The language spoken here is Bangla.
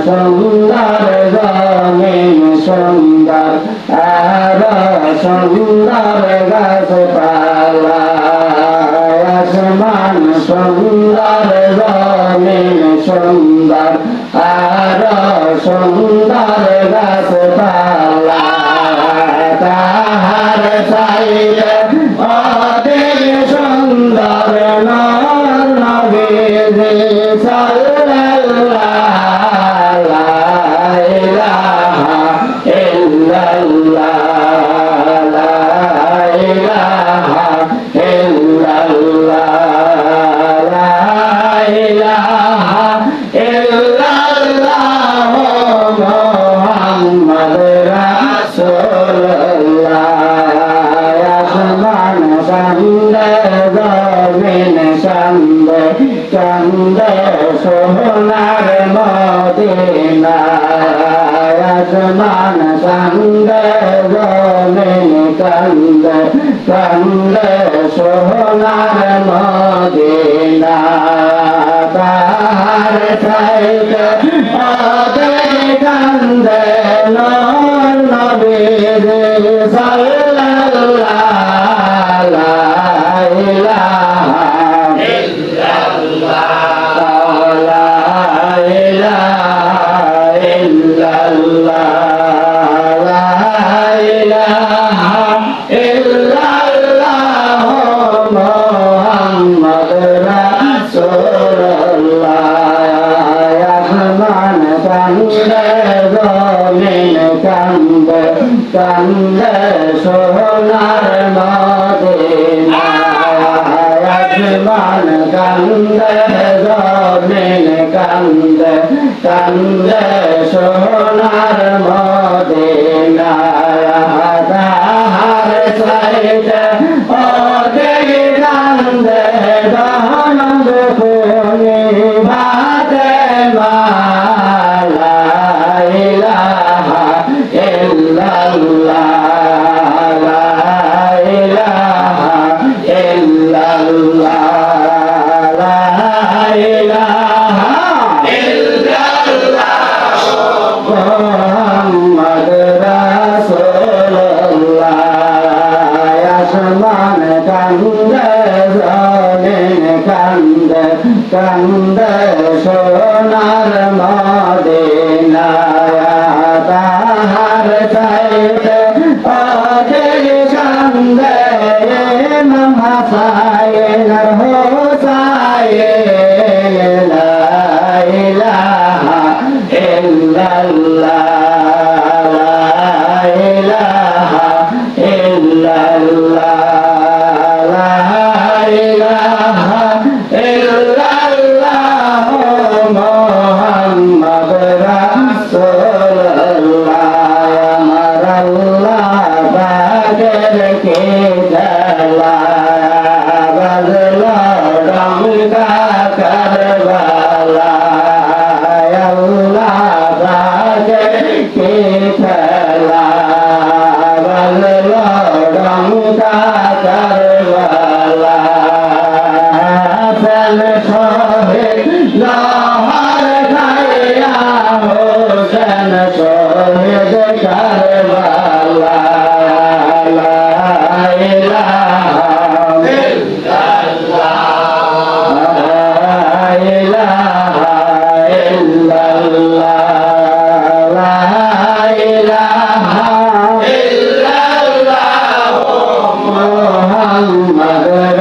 সুন্দর জমিন সুন্দর আর সুন্দর গাছপালা আসমান সুন্দর জমিন সুন্দর আর সুন্দর গাছপালা তাহার চাইলে অধিক সুন্দর নবীজি সাল্লাল্লাহু লা ইলাহা ইল্লাল্লাহ লা ইলাহা ইল্লাল্লাহ লা ইলাহা ইল্লাল্লাহ মুহাম্মাদুর রাসূলুল্লাহ আসমান কান্দে জমিন কান্দে কান্দে সোনার মদিনা আসমান কান্দে জমিন কান্দে কান্দে সোনার মদিনা তাহার চাইতে অধিক কান্দে নবীজি সাল্লাল্লাহু লা ইলাহা ইল্লাল্লাহ লা ইলাহা ইল্লাল্লাহ লা ইলাহা ইল্লাল্লাহ মুহাম্মাদুর রাসূলুল্লাহ আসমান কান্দে জমিন কান্দে কান্দে সোনার মদিনা আসমান কান্দে জমিন কান্দে কান্দে সোনার মদিনা তাহার চাইতে অধিক কান্দে দহনন্দ ফুলি ভাতে লা ইলাহা ইল্লাল্লাহ লা ইলাহা ইল্লাল্লাহ লা ইলাহা ইল্লাল্লাহ মুহাম্মাদুর রাসূলুল্লাহ আসমান কান্দে জমিন কান্দে কান্দে সোনার মদিনা তাহার চাইতে অধিক কান্দে ইমাম হাসান আর হোসাইন লা ইলাহা ইল্লাল্লাহ লা ইলাহা ইল্লাল্লাহ লা ইলাহা ইল্লাল্লাহ মুহাম্মাদুর রাসূলুল্লাহ আমার আল্লাহ পাকের কি জালা বাজলো ডঙ্কা কারবালা আল্লাহ পাকের কি খেলা বাজলো ডঙ্কা কারবালা হাসান শহীদ লাহোর খাইয়া হোসেন শহীদ কারবালা লা ইলাহা ইল্লাল্লাহ লা ইলাহা ইল্লাল্লাহ লা ইলাহা ইল্লাল্লাহ মুহাম্মাদুর